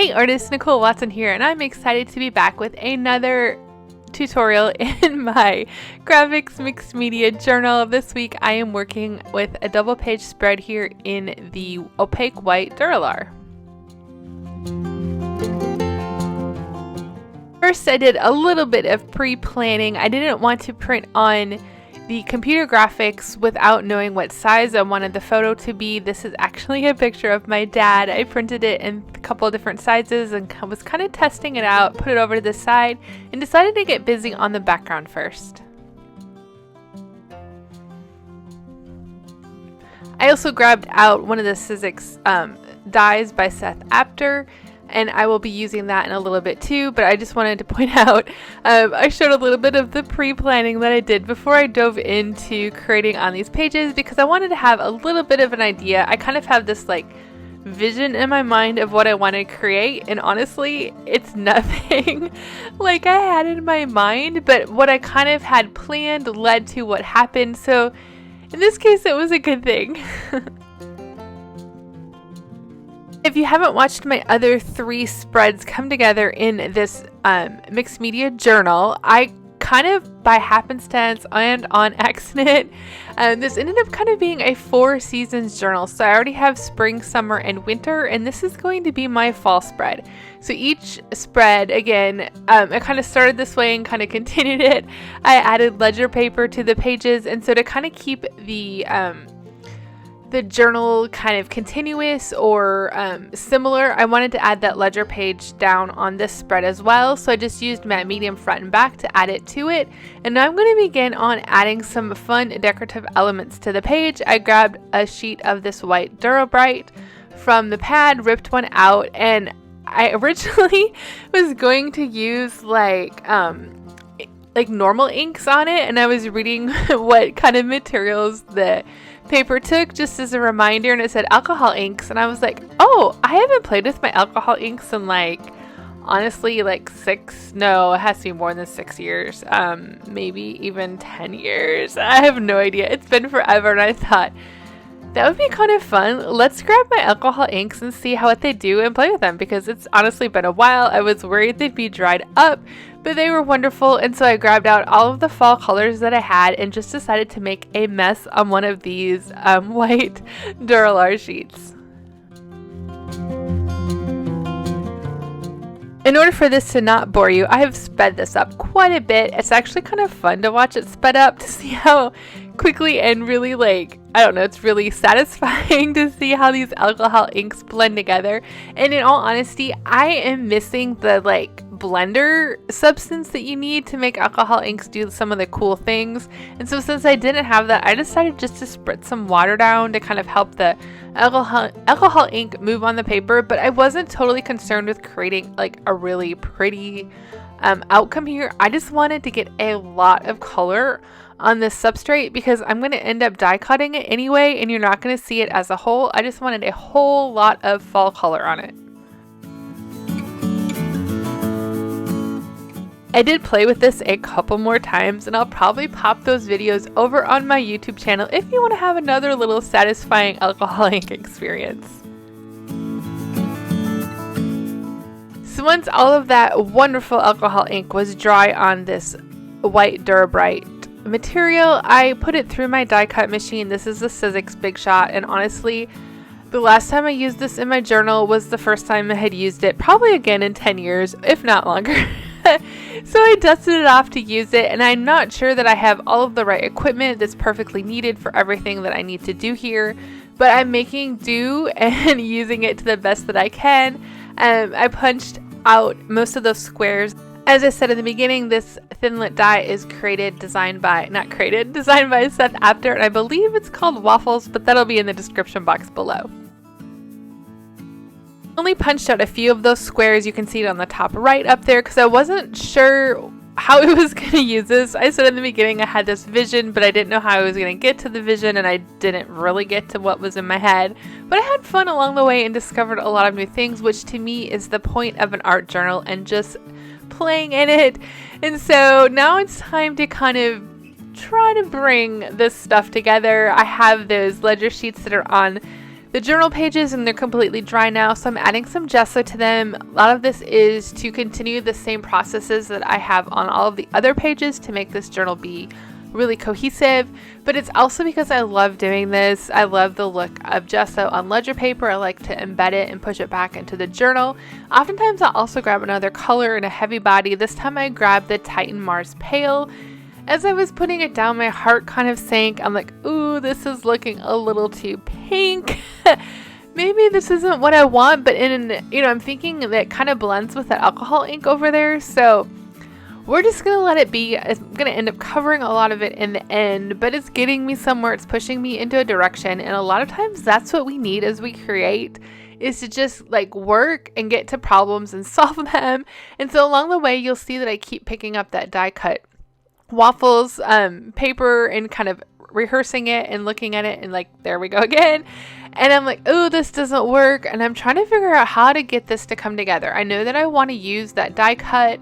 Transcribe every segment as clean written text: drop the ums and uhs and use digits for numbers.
Hey artist, Nicole Watson here, and I'm excited to be back with another tutorial in my graphics mixed media journal. This week I am working with a double page spread here in the opaque white Duralar. First, I did a little bit of pre-planning. I didn't want to print on the computer graphics without knowing what size I wanted the photo to be. This is actually a picture of my dad. I printed it in a couple of different sizes and was kind of testing it out, put it over to the side, and decided to get busy on the background first. I also grabbed out one of the Sizzix dies by Seth Apter, and I will be using that in a little bit too, but I just wanted to point out, I showed a little bit of the pre-planning that I did before I dove into creating on these pages because I wanted to have a little bit of an idea. I kind of have this like vision in my mind of what I want to create, and honestly, it's nothing like I had in my mind, but what I kind of had planned led to what happened, so in this case it was a good thing. If you haven't watched my other 3 spreads come together in this mixed media journal, I kind of by happenstance and on accident, this ended up kind of being a 4 seasons journal. So I already have spring, summer, and winter, and this is going to be my fall spread. So each spread, again, I kind of started this way and kind of continued it. I added ledger paper to the pages, and so to kind of keep the journal kind of continuous or similar, I wanted to add that ledger page down on this spread as well. So I just used matte medium front and back to add it to it. And now I'm going to begin on adding some fun decorative elements to the page. I grabbed a sheet of this white Durabright from the pad, ripped one out, and I originally was going to use like normal inks on it, and I was reading what kind of materials the paper took just as a reminder, and it said alcohol inks, and I was like, oh, I haven't played with my alcohol inks in honestly it has to be more than 6 years, maybe even 10 years. I have no idea. It's been forever, and I thought that would be kind of fun. Let's grab my alcohol inks and see what they do and play with them, because it's honestly been a while. I was worried they'd be dried up, but they were wonderful, and so I grabbed out all of the fall colors that I had and just decided to make a mess on one of these white Duralar sheets. In order for this to not bore you, I have sped this up quite a bit. It's actually kind of fun to watch it sped up to see how quickly and really it's really satisfying to see how these alcohol inks blend together. And in all honesty, I am missing the blender substance that you need to make alcohol inks do some of the cool things. And so since I didn't have that, I decided just to spritz some water down to kind of help the alcohol ink move on the paper. But I wasn't totally concerned with creating a really pretty outcome here. I just wanted to get a lot of color on this substrate because I'm going to end up die cutting it anyway, and you're not going to see it as a whole. I just wanted a whole lot of fall color on it. I did play with this a couple more times, and I'll probably pop those videos over on my YouTube channel if you want to have another little satisfying alcohol ink experience. So once all of that wonderful alcohol ink was dry on this white Durabright material, I put it through my die cut machine. This is the Sizzix Big Shot, and honestly, the last time I used this in my journal was the first time I had used it, probably again in 10 years, if not longer. So I dusted it off to use it, and I'm not sure that I have all of the right equipment that's perfectly needed for everything that I need to do here, but I'm making do and using it to the best that I can. I punched out most of those squares. As I said in the beginning, this thin-lit die is designed by Seth Apter, and I believe it's called Waffles, but that'll be in the description box below. I only punched out a few of those squares. You can see it on the top right up there because I wasn't sure how I was going to use this. I said in the beginning I had this vision, but I didn't know how I was going to get to the vision, and I didn't really get to what was in my head. But I had fun along the way and discovered a lot of new things, which to me is the point of an art journal and just playing in it. And so now it's time to kind of try to bring this stuff together. I have those ledger sheets that are on the journal pages, and they're completely dry now, so I'm adding some gesso to them. A lot of this is to continue the same processes that I have on all of the other pages to make this journal be really cohesive, but it's also because I love doing this. I love the look of gesso on ledger paper. I like to embed it and push it back into the journal. Oftentimes I'll also grab another color in a heavy body. This time I grabbed the Titan Mars Pale. As I was putting it down, my heart kind of sank. I'm like, ooh, this is looking a little too pink. Maybe this isn't what I want, but I'm thinking that it kind of blends with that alcohol ink over there. So we're just going to let it be. It's going to end up covering a lot of it in the end, but it's getting me somewhere. It's pushing me into a direction. And a lot of times that's what we need as we create, is to just like work and get to problems and solve them. And so along the way, you'll see that I keep picking up that die cut Waffles paper and kind of rehearsing it and looking at it and like, there we go again. And I'm like, oh, this doesn't work. And I'm trying to figure out how to get this to come together. I know that I want to use that die cut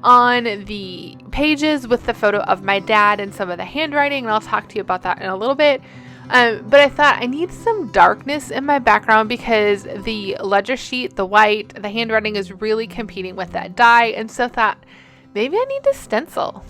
on the pages with the photo of my dad and some of the handwriting, and I'll talk to you about that in a little bit. But I thought I need some darkness in my background because the ledger sheet, the white, the handwriting is really competing with that die, and so I thought maybe I need to stencil.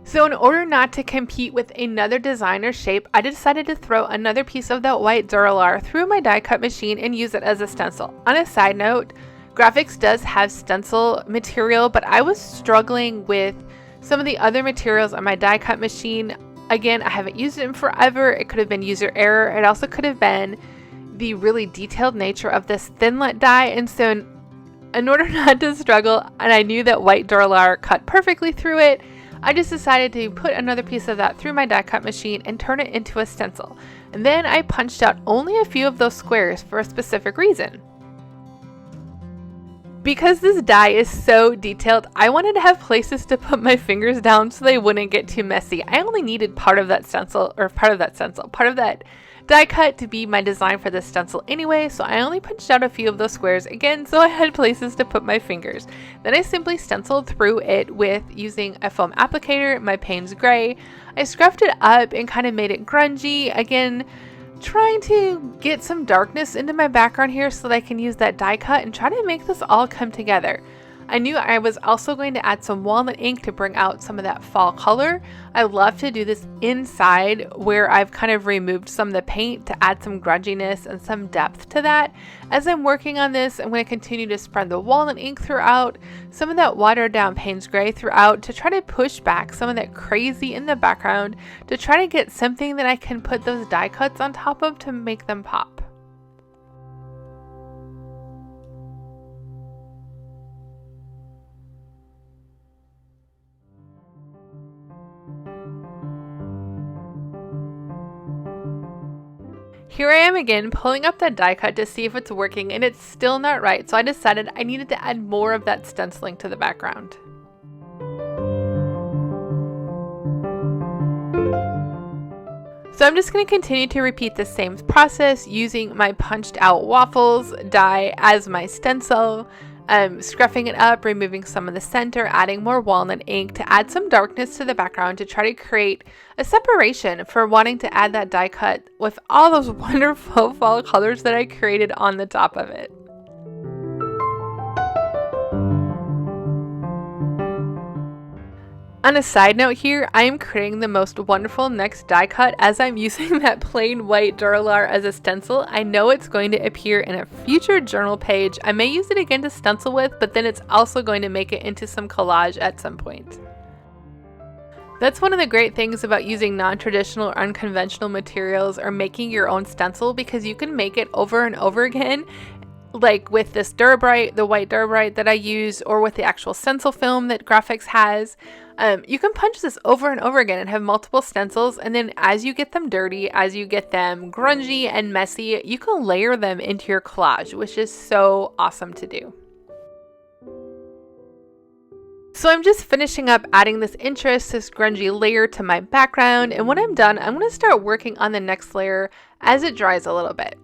So in order not to compete with another designer shape, I decided to throw another piece of that white Duralar through my die cut machine and use it as a stencil. On a side note, Grafix does have stencil material, but I was struggling with some of the other materials on my die cut machine. Again, I haven't used it in forever. It could have been user error. It also could have been the really detailed nature of this thinlet die. And so in order not to struggle, and I knew that white Duralar cut perfectly through it, I just decided to put another piece of that through my die cut machine and turn it into a stencil. And then I punched out only a few of those squares for a specific reason. Because this die is so detailed, I wanted to have places to put my fingers down so they wouldn't get too messy. I only needed part of that die cut to be my design for this stencil anyway, so I only punched out a few of those squares again so I had places to put my fingers. Then I simply stenciled through it with using a foam applicator, my Payne's gray. I scruffed it up and kind of made it grungy, again trying to get some darkness into my background here so that I can use that die cut and try to make this all come together. I knew I was also going to add some walnut ink to bring out some of that fall color. I love to do this inside where I've kind of removed some of the paint to add some grunginess and some depth to that. As I'm working on this, I'm going to continue to spread the walnut ink throughout, some of that watered down Payne's gray throughout to try to push back some of that crazy in the background to try to get something that I can put those die cuts on top of to make them pop. Here I am again pulling up that die cut to see if it's working, and it's still not right, so I decided I needed to add more of that stenciling to the background. So I'm just going to continue to repeat the same process using my punched out Waffles die as my stencil. Scruffing it up, removing some of the center, adding more walnut ink to add some darkness to the background to try to create a separation for wanting to add that die cut with all those wonderful fall colors that I created on the top of it. On a side note here, I am creating the most wonderful next die cut as I'm using that plain white Duralar as a stencil. I know it's going to appear in a future journal page. I may use it again to stencil with, but then it's also going to make it into some collage at some point. That's one of the great things about using non-traditional or unconventional materials or making your own stencil, because you can make it over and over again. Like with this Durabrite, the white Durabrite that I use, or with the actual stencil film that Grafix has. You can punch this over and over again and have multiple stencils, and then as you get them dirty, as you get them grungy and messy, you can layer them into your collage, which is so awesome to do. So I'm just finishing up adding this interest, this grungy layer to my background, and when I'm done, I'm going to start working on the next layer as it dries a little bit.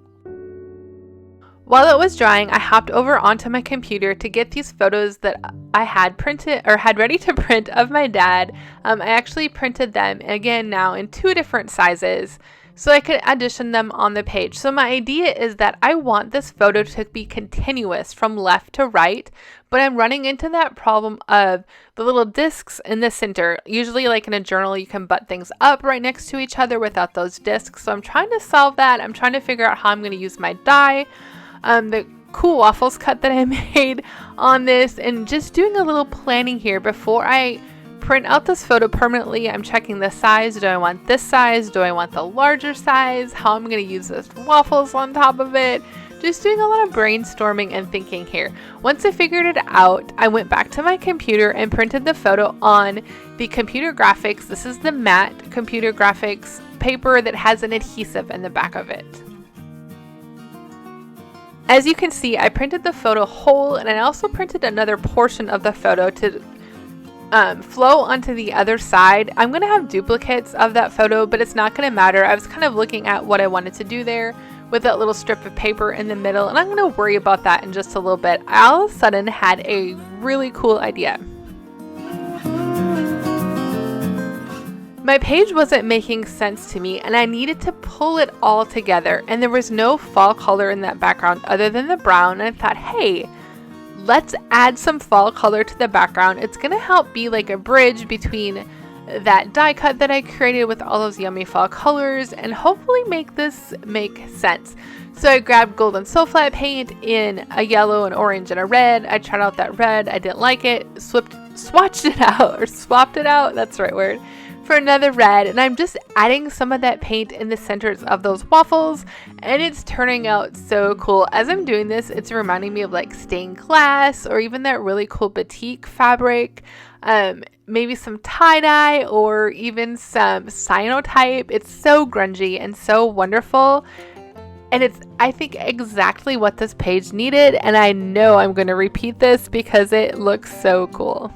While it was drying, I hopped over onto my computer to get these photos that I had printed or had ready to print of my dad. I actually printed them again now in 2 different sizes so I could addition them on the page. So my idea is that I want this photo to be continuous from left to right, but I'm running into that problem of the little discs in the center. Usually like in a journal, you can butt things up right next to each other without those discs. So I'm trying to solve that. I'm trying to figure out how I'm going to use my die, the cool waffles cut that I made on this, and just doing a little planning here before I print out this photo permanently. I'm checking the size. Do I want this size? Do I want the larger size? How I'm going to use this waffles on top of it? Just doing a lot of brainstorming and thinking here. Once I figured it out, I went back to my computer and printed the photo on the computer graphics. This is the matte computer graphics paper that has an adhesive in the back of it. As you can see, I printed the photo whole, and I also printed another portion of the photo to flow onto the other side. I'm going to have duplicates of that photo, but it's not going to matter. I was kind of looking at what I wanted to do there with that little strip of paper in the middle, and I'm going to worry about that in just a little bit. I all of a sudden had a really cool idea. My page wasn't making sense to me, and I needed to pull it all together, and there was no fall color in that background other than the brown, and I thought, hey, let's add some fall color to the background. It's going to help be like a bridge between that die cut that I created with all those yummy fall colors and hopefully make this make sense. So I grabbed gold and so flat paint in a yellow, an orange, and a red. I tried out that red. I didn't like it. Swatched it out, or swapped it out. That's the right word. For another red, and I'm just adding some of that paint in the centers of those waffles, and it's turning out so cool. As I'm doing this, it's reminding me of like stained glass, or even that really cool batik fabric, maybe some tie-dye, or even some cyanotype. It's so grungy and so wonderful, and it's, I think, exactly what this page needed, and I know I'm going to repeat this because it looks so cool.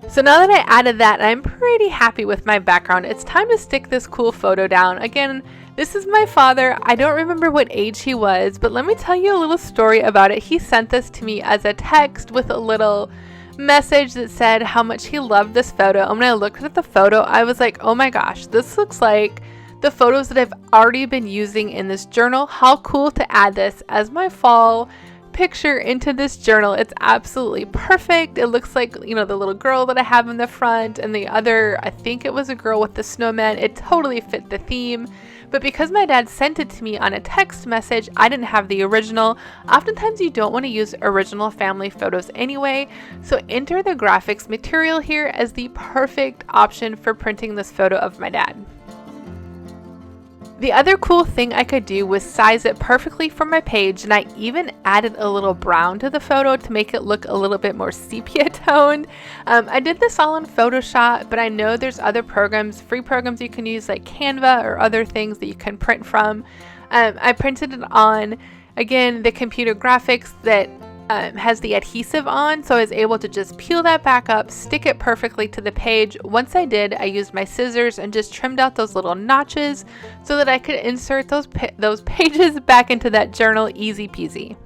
So now that I added that, I'm pretty happy with my background. It's time to stick this cool photo down. Again, this is my father. I don't remember what age he was, but let me tell you a little story about it. He sent this to me as a text with a little message that said how much he loved this photo. And when I looked at the photo, I was like, oh my gosh, this looks like the photos that I've already been using in this journal. How cool to add this as my fall picture into this journal. It's absolutely perfect. It looks like, you know, the little girl that I have in the front, and the other, I think it was a girl with the snowman. It totally fit the theme. But because my dad sent it to me on a text message, I didn't have the original. Oftentimes you don't want to use original family photos anyway, so enter the graphics material here as the perfect option for printing this photo of my dad. The other cool thing I could do was size it perfectly for my page, and I even added a little brown to the photo to make it look a little bit more sepia toned. I did this all in Photoshop, but I know there's other programs, free programs you can use like Canva or other things that you can print from. I printed it on, again, the computer graphics that has the adhesive on, so I was able to just peel that back up, stick it perfectly to the page. Once I did, I used my scissors and just trimmed out those little notches so that I could insert those pages back into that journal easy peasy.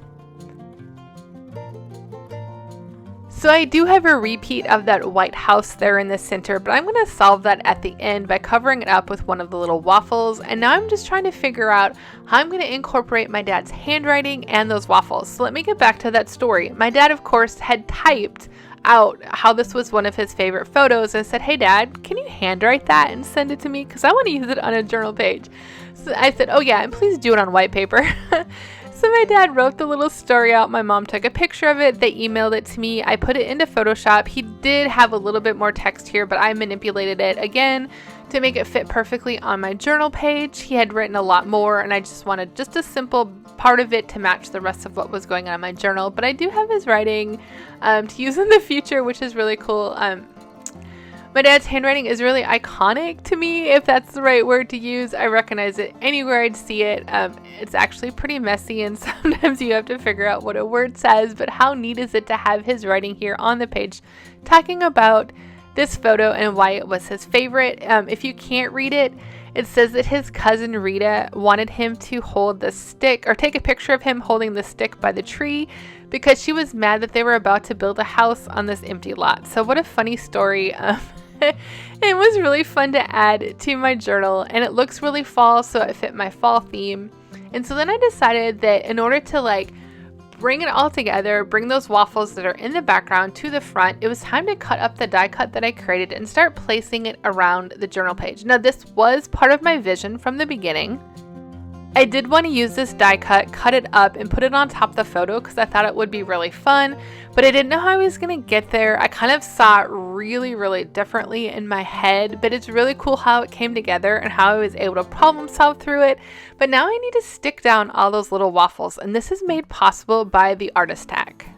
So I do have a repeat of that white house there in the center, but I'm going to solve that at the end by covering it up with one of the little waffles. And now I'm just trying to figure out how I'm going to incorporate my dad's handwriting and those waffles. So let me get back to that story. My dad, of course, had typed out how this was one of his favorite photos and said, hey dad, can you handwrite that and send it to me? Because I want to use it on a journal page. So I said, oh yeah, and please do it on white paper. So my dad wrote the little story out. My mom took a picture of it. They emailed it to me. I put it into Photoshop. He did have a little bit more text here, but I manipulated it again to make it fit perfectly on my journal page. He had written a lot more, and I just wanted just a simple part of it to match the rest of what was going on in my journal. But I do have his writing to use in the future, which is really cool. My dad's handwriting is really iconic to me, if that's the right word to use. I recognize it anywhere I'd see it. It's actually pretty messy, and sometimes you have to figure out what a word says, but how neat is it to have his writing here on the page talking about this photo and why it was his favorite. If you can't read it, it says that his cousin Rita wanted him to hold the stick, or take a picture of him holding the stick by the tree, because she was mad that they were about to build a house on this empty lot. So what a funny story. It was really fun to add to my journal, and it looks really fall, so it fit my fall theme. And so then I decided that in order to like bring it all together, bring those waffles that are in the background to the front, it was time to cut up the die cut that I created and start placing it around the journal page. Now, this was part of my vision from the beginning. I did want to use this die cut it up, and put it on top of the photo because I thought it would be really fun, but I didn't know how I was going to get there. I kind of saw it really, really differently in my head, but it's really cool how it came together and how I was able to problem solve through it. But now I need to stick down all those little waffles, and this is made possible by the artist tack.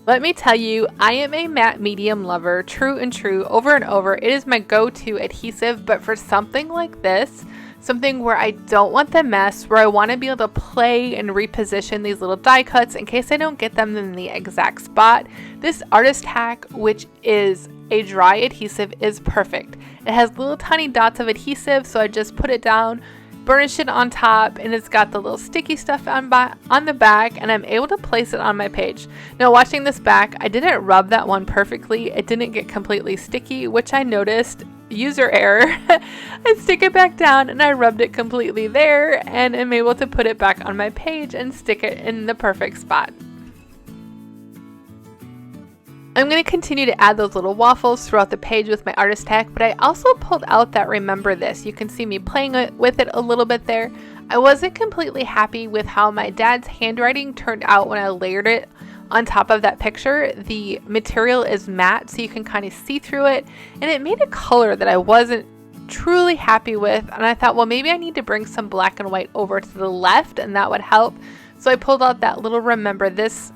Let me tell you, I am a matte medium lover, true and true, over and over. It is my go-to adhesive, but for something like this, something where I don't want the mess, where I want to be able to play and reposition these little die cuts in case I don't get them in the exact spot, this artist hack, which is a dry adhesive, is perfect. It has little tiny dots of adhesive, so I just put it down, burnish it on top, and it's got the little sticky stuff on the back, and I'm able to place it on my page. Now, watching this back, I didn't rub that one perfectly. It didn't get completely sticky, which I noticed. User error. I stick it back down, and I rubbed it completely there, and I'm able to put it back on my page and stick it in the perfect spot. I'm going to continue to add those little waffles throughout the page with my artist tack, but I also pulled out that remember this. You can see me playing with it a little bit there. I wasn't completely happy with how my dad's handwriting turned out when I layered it on top of that picture. The material is matte, so you can kind of see through it, and it made a color that I wasn't truly happy with, and I thought, well, maybe I need to bring some black and white over to the left, and that would help. So I pulled out that little remember this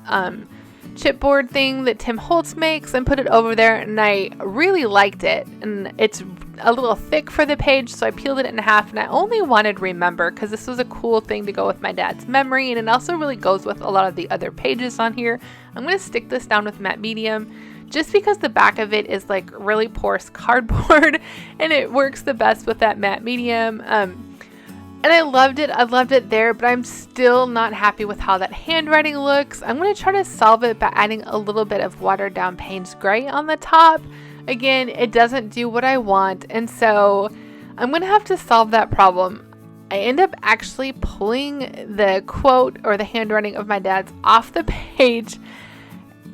chipboard thing that Tim Holtz makes and put it over there, and I really liked it, and it's a little thick for the page, so I peeled it in half, and I only wanted remember because this was a cool thing to go with my dad's memory, and it also really goes with a lot of the other pages on here. I'm going to stick this down with matte medium just because the back of it is like really porous cardboard and it works the best with that matte medium. And I loved it there, but I'm still not happy with how that handwriting looks. I'm going to try to solve it by adding a little bit of watered down Payne's Gray on the top. Again, it doesn't do what I want, and so I'm going to have to solve that problem. I end up actually pulling the quote or the handwriting of my dad's off the page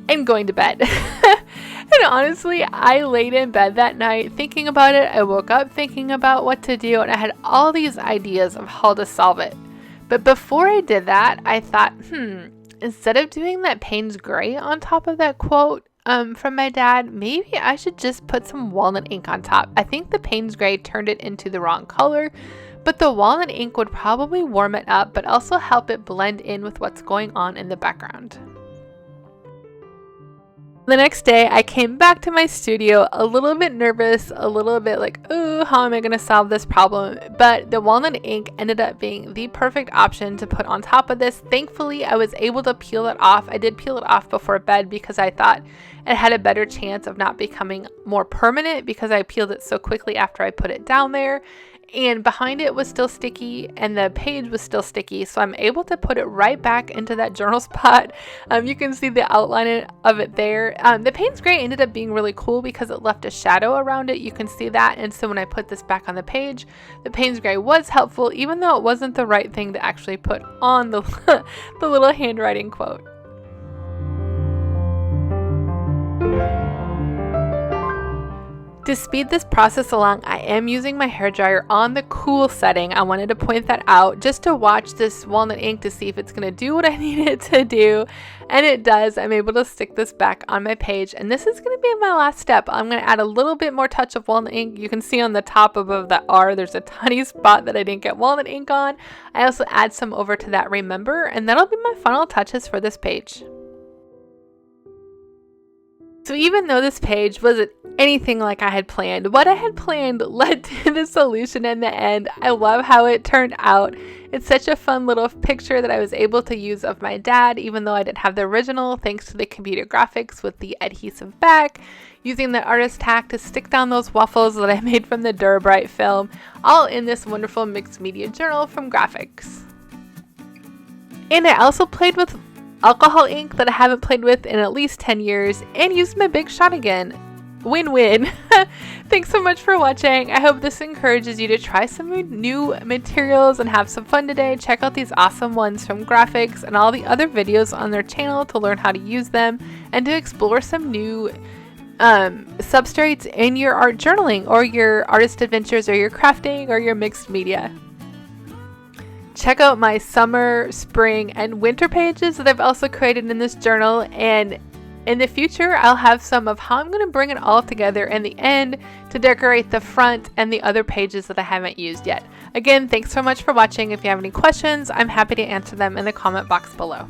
and going to bed. And honestly, I laid in bed that night thinking about it. I woke up thinking about what to do, and I had all these ideas of how to solve it. But before I did that, I thought, instead of doing that Payne's Gray on top of that quote from my dad, maybe I should just put some walnut ink on top. I think the Payne's Gray turned it into the wrong color, but the walnut ink would probably warm it up, but also help it blend in with what's going on in the background. The next day, I came back to my studio a little bit nervous, a little bit like, oh, how am I going to solve this problem? But the walnut ink ended up being the perfect option to put on top of this. Thankfully, I was able to peel it off. I did peel it off before bed because I thought it had a better chance of not becoming more permanent because I peeled it so quickly after I put it down there. And behind it was still sticky and the page was still sticky, so I'm able to put it right back into that journal spot. You can see the outline of it there. The Payne's Gray ended up being really cool because it left a shadow around it. You can see that, and so when I put this back on the page, the Payne's Gray was helpful, even though it wasn't the right thing to actually put on the, the little handwriting quote. To speed this process along, I am using my hairdryer on the cool setting. I wanted to point that out just to watch this walnut ink to see if it's going to do what I need it to do. And it does. I'm able to stick this back on my page. And this is going to be my last step. I'm going to add a little bit more touch of walnut ink. You can see on the top above that R, there's a tiny spot that I didn't get walnut ink on. I also add some over to that remember. And that'll be my final touches for this page. So even though this page wasn't anything like I had planned, what I had planned led to the solution in the end. I love how it turned out. It's such a fun little picture that I was able to use of my dad, even though I didn't have the original, thanks to the computer graphics with the adhesive back, using the artist tack to stick down those waffles that I made from the Durabrite film, all in this wonderful mixed media journal from Grafix. And I also played with alcohol ink that I haven't played with in at least 10 years and used my Big Shot again. Win-win. Thanks so much for watching. I hope this encourages you to try some new materials and have some fun today. Check out these awesome ones from Grafix and all the other videos on their channel to learn how to use them and to explore some new substrates in your art journaling or your artist adventures or your crafting or your mixed media. Check out my summer, spring, and winter pages that I've also created in this journal, and in the future I'll have some of how I'm going to bring it all together in the end to decorate the front and the other pages that I haven't used yet. Again, thanks so much for watching. If you have any questions, I'm happy to answer them in the comment box below.